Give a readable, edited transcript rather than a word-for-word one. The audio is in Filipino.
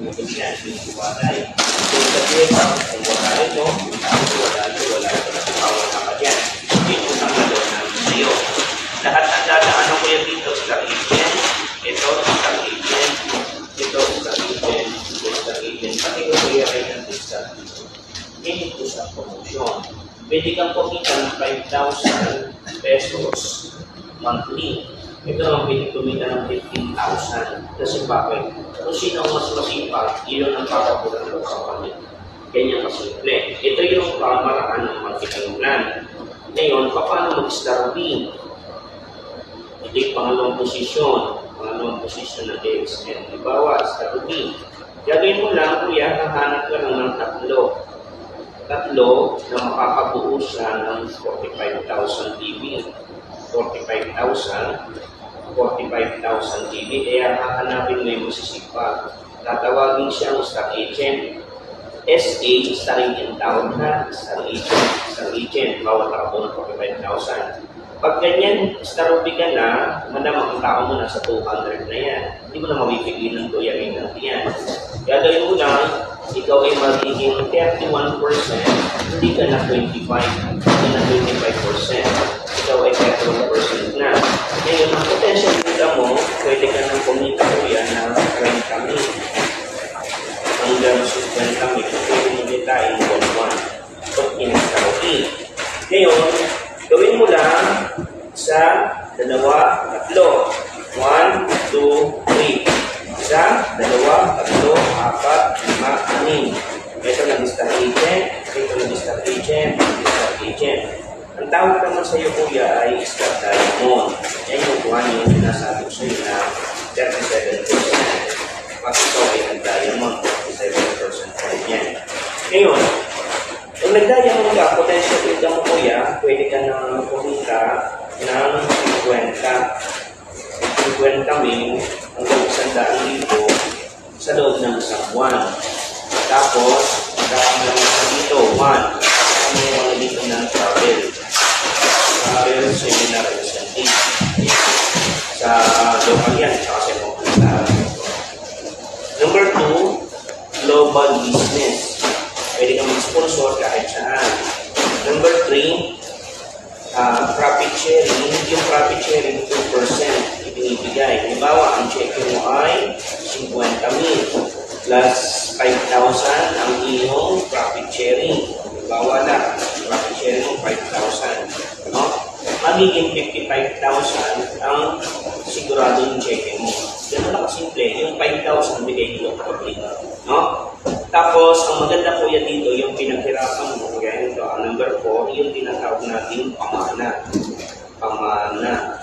Ito yan, yung iwalay. Kung sabihin pa, kung wala ito, wala ito na pumawal na ka dyan. Yun yung nangyalo namin sa'yo. Lahat ang dadaanan ko yan dito sa agent, ito sa agent, ito sa agent, ito sa agent. Pati ko kuya rin ang discount. Hindi ko sa promotion. Pwede kang kumita ng 5,000 pesos monthly. Ito naman pwede kumita ng 15,000. Kasi bakit? Kung sino ang mas masipag, iyon ang papapunan ng kapatid. Ganyan kasimple. Ito yung pamaraan ng marketing plan. Ngayon, paano mag-starting? Ito yung pangalawang posisyon ng DXN. Ibawa, starting. Gagawin mo lang, kuya, hahanap ka lang ng tatlo na makakabuo siya ng 45,000 TV. 45,000 TV. Kaya hahanapin mo yung masisipag. Tatawagin siyang star agent. SA, starring in town na. Star agent. Bawat takabuo ng 45,000. Pag ganyan, star ka na, madamang ang tao mo nasa 200 na yan. Hindi mo na mapipigilan ng tuyarin natin yan. Gagawin mo lang, ikaw ay magiging 31%, hindi ka na 25%, hindi na 25%. Ikaw ay 31% na. Ngayon, ang potential data mo, pwede ka nang kumita ko yan na 20 mil. Hanggang 50 mil, pwede mo dita in 1-1. Pag in-starting. Ngayon, gawin mo lang sa 2, 3. 1, 2, 3. Isa, 2, 3, 4, 5, 6. Ito nag-star agent, ito nag-star agent, star agent. Ang tawag naman sa iyo, kuya, ay star diamond. Yan yung kuha niyo yung sinasabi ko sa iyo na 37%. Pag ito ay nag-diamond, 37% pa rin yan. Ngayon, kung nag-diamond ka, potential data mo, kuya, pwede ka nang kumita ng 50 mil hanggang 100,000 sa loob ng isang buwan. Tapos, kakalang dito, 1. Ano yung mga dito ng travel? Travel, seminar, incentive. Sa local yan, saka sa pupunta. Number 2, global business. Pwede kang mag-sponsor kahit saan. Number 3, profit sharing. Yung profit sharing, 2% ibinibigay. Halimbawa, ang check mo ay 50 mil plus 5,000 ang iyong profit sharing. Halimbawa na, profit sharing mo 5,000. No? Magiging 55,000 ang sigurado yung check mo. Ganun na kasimple. Yung 5,000 bigay nyo kapag no? Tapos, ang maganda po yan dito, yung pinaghirapan mo, kaya ito, number 4, yung tinatawag natin pamana. Pamana.